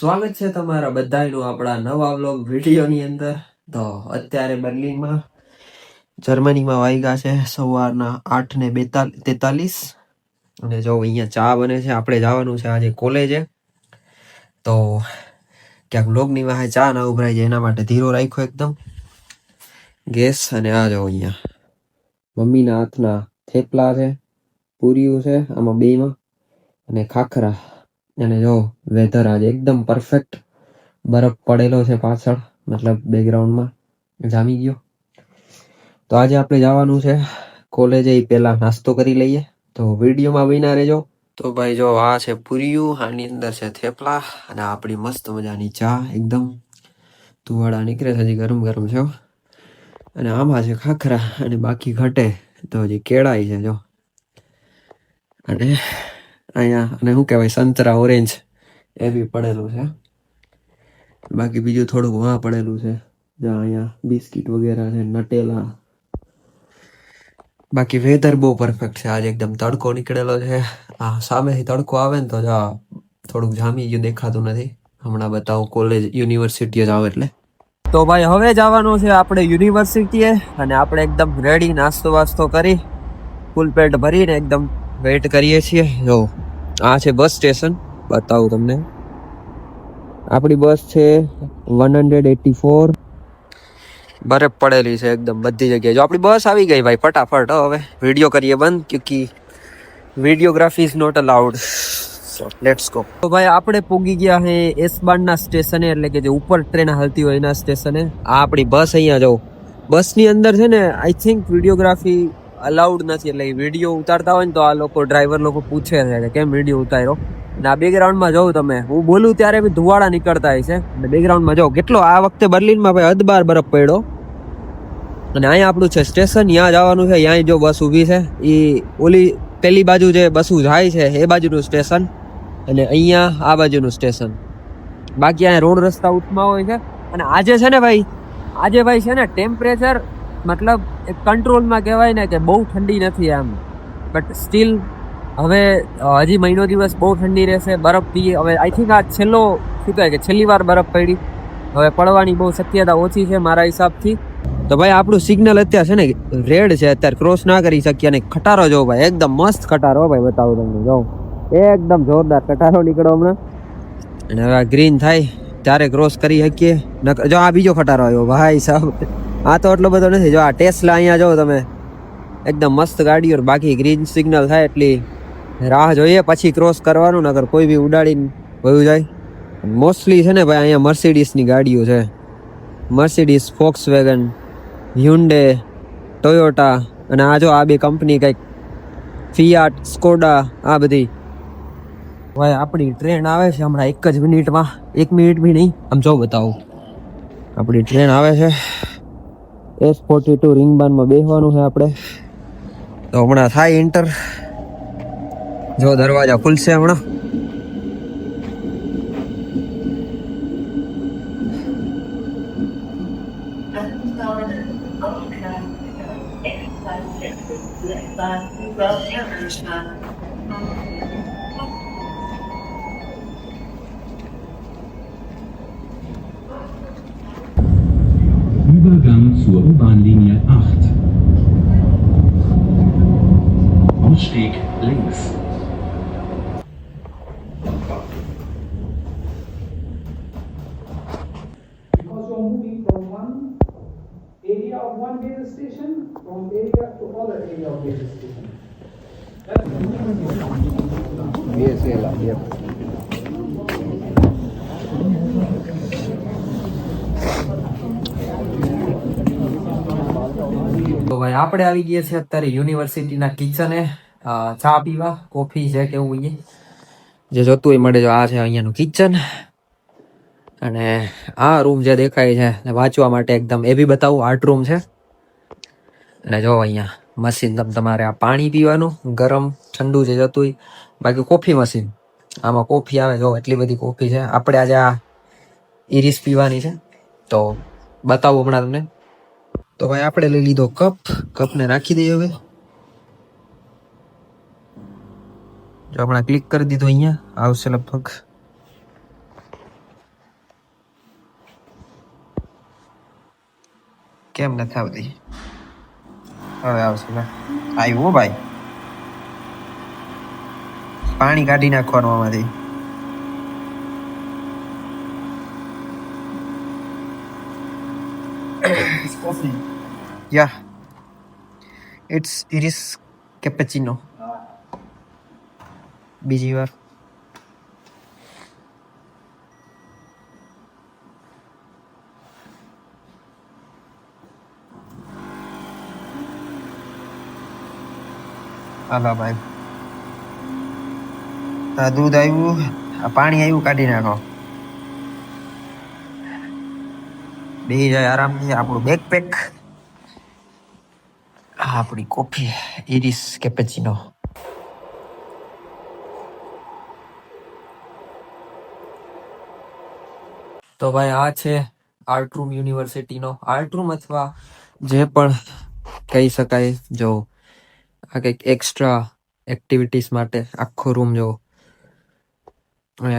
સ્વાગત છે તમારા બધાનું આપણા નવા વ્લોગ વિડીયોની અંદર. તો અત્યારે બર્લિનમાં જર્મનીમાં વાગ્યા છે સવારના 8:43 અને જો અહીંયા ચા બને છે. આપણે જવાનું છે આજે કોલેજે, તો ક્યાંક વ્લોગની વાહે ચા ના ઉભરાઈ જાય એના માટે ધીરો રાખ્યો એકદમ ગેસ. અને આ જો અહીંયા મમ્મીના હાથના થેપલા છે, પૂરીઓ છે આમાં બેમાં, અને ખાખરા. અને જો વેધર આજે એકદમ પરફેક્ટ, બરફ પડેલો છે પાછળ, મતલબ બેકગ્રાઉન્ડમાં જામી ગયો. તો આજે આપણે જવાનું છે કોલેજે, પહેલા નાસ્તો કરી લઈએ, તો વિડીયોમાં બન્યા રહેજો. તો ભાઈ જો આ છે પૂરીયું, આની અંદર છે થેપલા, અને આપણી મસ્ત મજાની ચા એકદમ તુવાડા નીકળે છે, હજી ગરમ ગરમ છે. અને આમાં છે ખાખરા, અને બાકી ઘટે તો હજી કેળાઈ છે જો. અને અહીંયા અને શું કહેવાય સંતરા, ઓરેન્જ એ બી પડેલું છે. બાકી બીજું થોડુંક વાં પડેલું છે, જ્યાં અહીંયા બિસ્કિટ વગેરે છે, નટેલા. બાકી વેધર બહુ પરફેક્ટ છે આજે, એકદમ તડકો નીકળેલો છે. આ સામેથી તડકો આવે ને તો જા થોડુંક જામી ગયું, દેખાતું નથી. હમણાં બતાવું કોલેજ યુનિવર્સિટીએ જાવ એટલે. તો ભાઈ હવે જવાનું છે આપણે યુનિવર્સિટીએ, અને આપણે એકદમ રેડી નાસ્તો વાસ્તો કરી ફૂલ પેટ ભરીને એકદમ વેઇટ કરીએ છીએ. જો આ છે બસ સ્ટેશન, બતાવું તમને. આપણી બસ છે 184. બરફ પડેલી છે એકદમ બધી જગ્યાએ. જો આપણી બસ આવી ગઈ ભાઈ, ફટાફટ હવે વિડીયો કરીએ બંધ, ક્યોંકિ videography is not allowed. So let's go. તો ભાઈ આપણે પૂગી ગયા હે એસબાનના સ્ટેશને, એટલે કે જે ઉપર ટ્રેન હાલતી હોય એના સ્ટેશને. આ આપણી બસ અહીંયા જો. બસની અંદર છે ને આઈ થિંક વિડીયોગ્રાફી અલાઉડ નથી, એટલે વિડીયો ઉતારતા હોય ને તો આ લોકો ડ્રાઈવર લોકો પૂછે છે કે કેમ વિડીયો ઉતાર્યો. અને આ બેકગ્રાઉન્ડમાં જોઉં તમે, હું બોલું ત્યારે બી ધુવાડા નીકળતા હોય છે. અને બેકગ્રાઉન્ડમાં જો કેટલો આ વખતે બર્લિનમાં ભાઈ અદબાર બરફ પડ્યો. અને અહીંયા આપણું છે સ્ટેશન, ત્યાં જવાનું છે. ત્યાં જો બસ ઊભી છે, એ ઓલી પેલી બાજુ જે બસો જાય છે એ બાજુનું સ્ટેશન, અને અહીંયા આ બાજુનું સ્ટેશન. બાકી અહીંયા રોડ રસ્તા ઉઠમાં હોય છે. અને આજે છે ને ભાઈ, આજે ભાઈ છે ને ટેમ્પરેચર મતલબ એક કંટ્રોલમાં કહેવાય ને, કે બહુ ઠંડી નથી આમ, બટ સ્ટીલ હવે હજી મહિનો દિવસ બહુ ઠંડી રહેશે. બરફ પીએ હવે, આઈ થિંક આ છેલ્લો શું કહે કે છેલ્લી વાર બરફ પડી, હવે પડવાની બહુ શક્યતા ઓછી છે મારા હિસાબથી. તો ભાઈ આપણું સિગ્નલ અત્યારે છે ને રેડ છે, અત્યારે ક્રોસ ના કરી શકીએ. અને ખટારો જો ભાઈ, એકદમ મસ્ત ખટારો ભાઈ, બતાવું તમને. જો એકદમ જોરદાર ખટારો નીકળો હમણાં. અને હવે ગ્રીન થાય ત્યારે ક્રોસ કરી શકીએ. જો આ બીજો ખટારો આવ્યો ભાઈ સાહેબ, આ તો એટલો બધો નથી. જો આ ટેસ્લા અહીંયા જો તમે, એકદમ મસ્ત ગાડીઓ. બાકી ગ્રીન સિગ્નલ થાય એટલી રાહ જોઈએ પછી ક્રોસ કરવાનું, નગર કોઈ બી ઉડાડીને વયું જાય. મોસ્ટલી છે ને ભાઈ અહીંયા મર્સિડીસની ગાડીઓ છે, મર્સિડીસ, ફોક્સવેગન, હ્યુન્ડે, ટોયોટા. અને આ જો આ બે કંપની કંઈક ફિયાટ, સ્કોડા, આ બધી. ભાઈ આપણી ટ્રેન આવે છે હમણાં 1 જ મિનિટમાં, 1 મિનિટ બી નહીં. આમ જો બતાવું, આપણી ટ્રેન આવે છે S42 રિંગબાનમાં બેસવાનું છે આપણે. તો હમણાં થાય એન્ટર. જો દરવાજા ખુલશે હમણાં. Übergang zur U-Bahn-Linie 8. Ausstieg links. Because you're moving from one area of one base station from area to other area of base station. તો ભાઈ આપણે આવી ગયા છે અત્યારે યુનિવર્સિટીના કિચને, ચા પીવા, કોફી છે કેવું અહીંયા જે જોતું હોય મળે. જો આ છે અહીંયાનું કિચન, અને આ રૂમ જે દેખાય છે વાંચવા માટે એકદમ એ બી બતાવું, આર્ટ રૂમ છે. અને જો અહીંયા મશીન, તમારે આ પાણી પીવાનું ગરમ ઠંડુ જે જતું હોય. બાકી કોફી મશીન, આમાં કોફી આવે. જો એટલી બધી કોફી છે. આપણે આજે આ ઇરિસ પીવાની છે, તો બતાવું હમણાં તમને. તો ભાઈ આપણે લઈ લીધો કપને નાખી દઈએ હવે. જો હમણાં ક્લિક કરી દીધું, અહીંયા આવશે લગભગ. કેમ નથી આવતી? હવે આવશે લે. આવ્યું હો ભાઈ. પાણી કાઢી નાખવાનું આમાંથી. Yeah, it is cappuccino. બીજી વાર. હાલો ભાઈ. આ દૂધ આવ્યું, આ પાણી આવ્યું, કાઢી નાખો. બેહી જાય આરામથી આપણું બેકપેક. આપણી કોફી ઇરિસ કેપેચિનો. તો ભાઈ આ છે આર્ટ રૂમ યુનિવર્સિટીનો આર્ટ રૂમ, અથવા જે પણ કહી શકાય. જો આ કંઈક એક્સ્ટ્રા એક્ટિવિટીઝ માટે આખો રૂમ જો.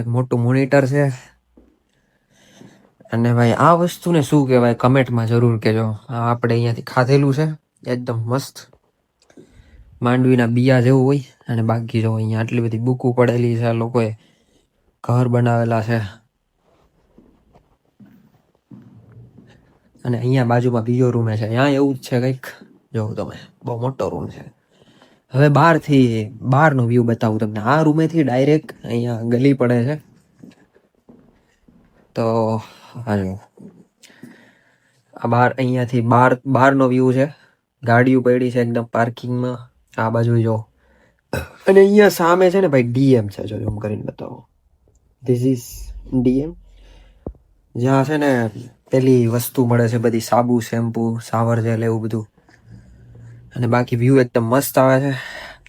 એક મોટું મોનિટર છે. અને ભાઈ આ વસ્તુને શું કહેવાય કમેન્ટમાં જરૂર કહેજો. આ આપણે અહીંયાથી ખાધેલું છે, એકદમ મસ્ત માંડવીના બિયા જેવું હોય. અને બાકી જો અહીંયા આટલી બધી બુકો પડેલી છે, લોકોએ ઘર બનાવેલા છે. અને અહીંયા બાજુમાં બીજો રૂમ છે, અહીંયા એવું જ છે કંઈક. જો તમે બહુ મોટો રૂમ છે. હવે બહારનો વ્યૂ બતાવું તમને. આ રૂમેથી ડાયરેક્ટ અહીંયા ગલી પડે છે. તો હાલો આ અહીંયાથી બહારનો વ્યૂ છે. ગાડીઓ પડી છે એકદમ પાર્કિંગમાં. આ બાજુ જો. અને અહીંયા સામે છે ને ભાઈ ડીએમ છે. જો ઝૂમ કરીને બતાવો. ધીસ ઇઝ ડીએમ, જ્યાં છે ને પેલી વસ્તુ મળે છે બધી, સાબુ, શેમ્પુ, શાવર જેલ, એવું બધું. અને બાકી વ્યૂ એકદમ મસ્ત આવે છે.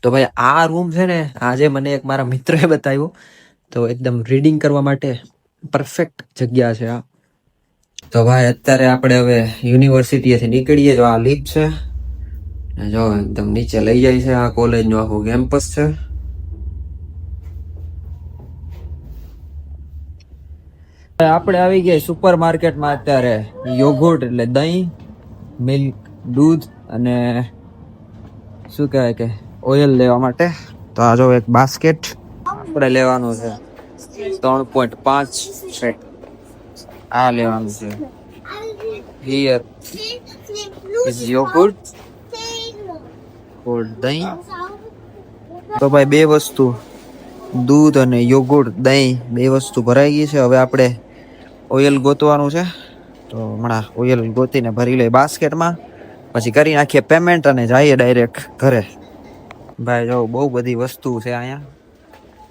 તો ભાઈ આ રૂમ છે ને, આજે મને એક મારા મિત્રએ બતાવ્યો. તો એકદમ રીડિંગ કરવા માટે પરફેક્ટ જગ્યા છે આ. તો ભાઈ અત્યારે આપણે હવે યુનિવર્સિટીએથી નીકળીએ. જો આ લિફ્ટ છે, જો એકદમ નીચે લઈ જાય છે. આ કોલેજનું આખું કેમ્પસ છે. આપણે આવી ગયા સુપર માર્કેટમાં. અત્યારે યોગurt એટલે દહીં, મિલ્ક, દૂધ અને શું કહેવાય કે ઓઇલ લેવા માટે. તો આ જો એક બાસ્કેટ આપણે લેવાનું છે 3.5 સેટ. આ લેવાનું છે. હિયર ઇઝ યોગurt ઓર દહીં. તો ભાઈ બે વસ્તુ, દૂધ અને યોગurt, દહીં, બે વસ્તુ ભરાઈ ગઈ છે. હવે આપણે ઓઇલ ગોતવાનું છે. તો હમણાં ઓઇલ ગોતીને ભરી લઈએ બાસ્કેટમાં, પછી કરી નાખીએ પેમેન્ટ અને જઈએ ડાયરેક્ટ ઘરે. ભાઈ જો બહુ બધી વસ્તુ છે અહીંયા,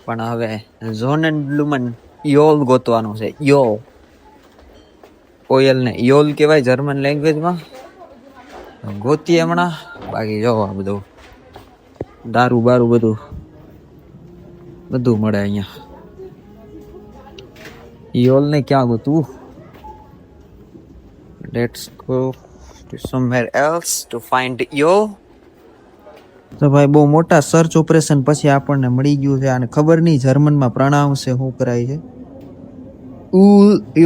પણ હવે ઝોન એન્ડ બ્લુમન યોલ ગોતવાનું છે. યોલ, ઓઇલને યોલ કહેવાય જર્મન લેંગ્વેજમાં. ગોતીએ હમણાં. બાકી જો આ બધું દારૂ બારૂ બધું મળે અહીંયા. યોલ ને ક્યાં ગોતું? Let's go to somewhere else to find યોલ. તો ભાઈ બહુ મોટા સર્ચ ઓપરેશન પછી આપણને મળી ગયું છે. અને ખબર નહીં જર્મનમાં પ્રણાઉન્સ છે શું કરાય છે.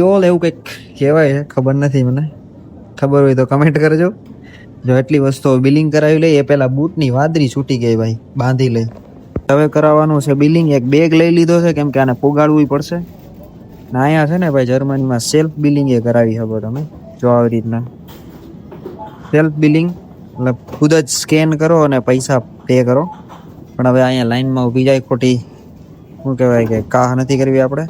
યોલ એવું કંઈક કહેવાય છે, ખબર નથી મને. ખબર હોય તો કમેન્ટ કરજો. જો એટલી વસ્તુઓ બિલિંગ કરાવી લઈ. એ પેલા બૂટની વાદરી છૂટી ગઈ ભાઈ, બાંધી લઈ. હવે કરાવવાનું છે બિલિંગ. એક બેગ લઈ લીધો છે કેમ કે આને પોગાડવું પડશે. ને અહીંયા છે ને ભાઈ જર્મનીમાં સેલ્ફ બિલિંગ એ કરાવી શકો તમે. જો આવી રીતના સેલ્ફ બિલિંગ એટલે ખુદ જ સ્કેન કરો અને પૈસા પે કરો. પણ હવે અહીંયા લાઈનમાં ઊભી જાય ખોટી શું કહેવાય કે કાહ નથી કરવી આપણે.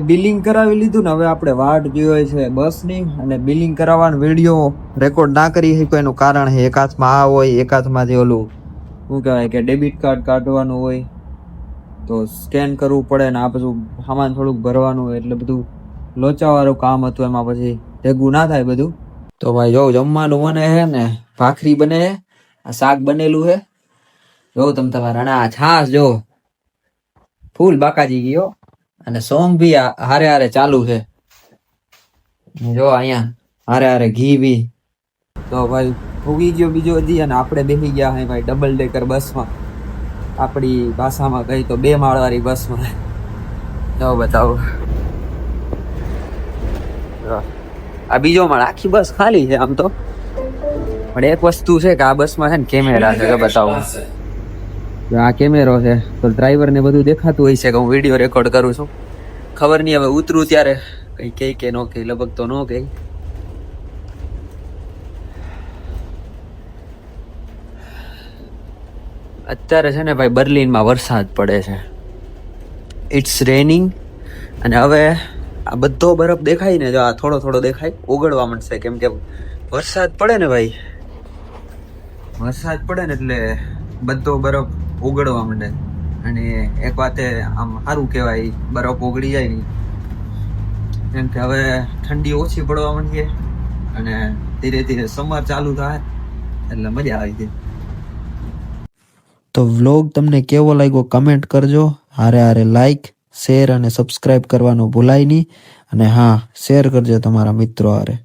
બિલિંગ કરાવી લીધું ને હવે આપણે વાટ જોઈ છે બસની. અને બિલિંગ કરાવવાનો વિડીયો રેકોર્ડ ના કરી શકો એનું કારણ છે એક હાથમાં આ હોય, એક હાથમાંથી ઓલું શું કહેવાય કે ડેબિટ કાર્ડ કાઢવાનું હોય, તો સ્કેન કરવું પડે. ને આ બધું સામાન થોડુંક ભરવાનું હોય, એટલે બધું લોચાવાળું કામ હતું. એમાં પછી ભેગું ના થાય બધું. તો ભાઈ જો જમવાનું બને છે ને, ભાખરી બને છે, આ શાક બનેલું છે. જો તમે તમારા આ છાશ જો ફૂલ બાકાજી ગયો. અને સોંગ બી હારે હારે ચાલુ છે. જો અહીંયા હારે હારે ઘી બી. તો ભાઈ ભૂગી ગયો બીજો દી. અને આપણે બેસી ગયા હે ભાઈ ડબલ ડેકર બસમાં. આપણી ભાષામાં કહી તો 2 માળવાળી બસમાં. જો બતાવો આ બીજો માળ. આખી બસ ખાલી છે આમ તો. પણ એક વસ્તુ છે કે આ બસમાં છે ને કેમેરા છે, જો બતાવો. જો આ કેમેરો છે તો ડ્રાઈવર ને બધું દેખાતું હોય છે કે હું વિડીયો રેકોર્ડ કરું છું. ખબર નહીં હવે ઉતરું ત્યારે કઈ કે ન કે, લગભગ તો ન કે. અત્યારે છે ને ભાઈ બર્લિનમાં વરસાદ પડે છે. It's raining. અને હવે આ બધો બરફ દેખાય ને, જો આ થોડો થોડો દેખાય, ઓગળવા માંડશે. કેમ કે વરસાદ પડે ને ભાઈ, વરસાદ પડે ને એટલે બધો બરફ ઓગળવા માંડે. અને એક વાતે આમ સારું કહેવાય, બરફ ઓગળી જાય ને, કેમ કે હવે ઠંડી ઓછી પડવા માંડી અને ધીરે ધીરે સમર ચાલુ થાય એટલે મજા આવી જાય. તો વ્લોગ તમને કેવો લાગ્યો કમેન્ટ કરજો. હારે હારે લાઈક, શેર અને સબસ્ક્રાઇબ કરવાનું ભૂલાય નહીં. અને હા, શેર કરજો તમારા મિત્રો હારે.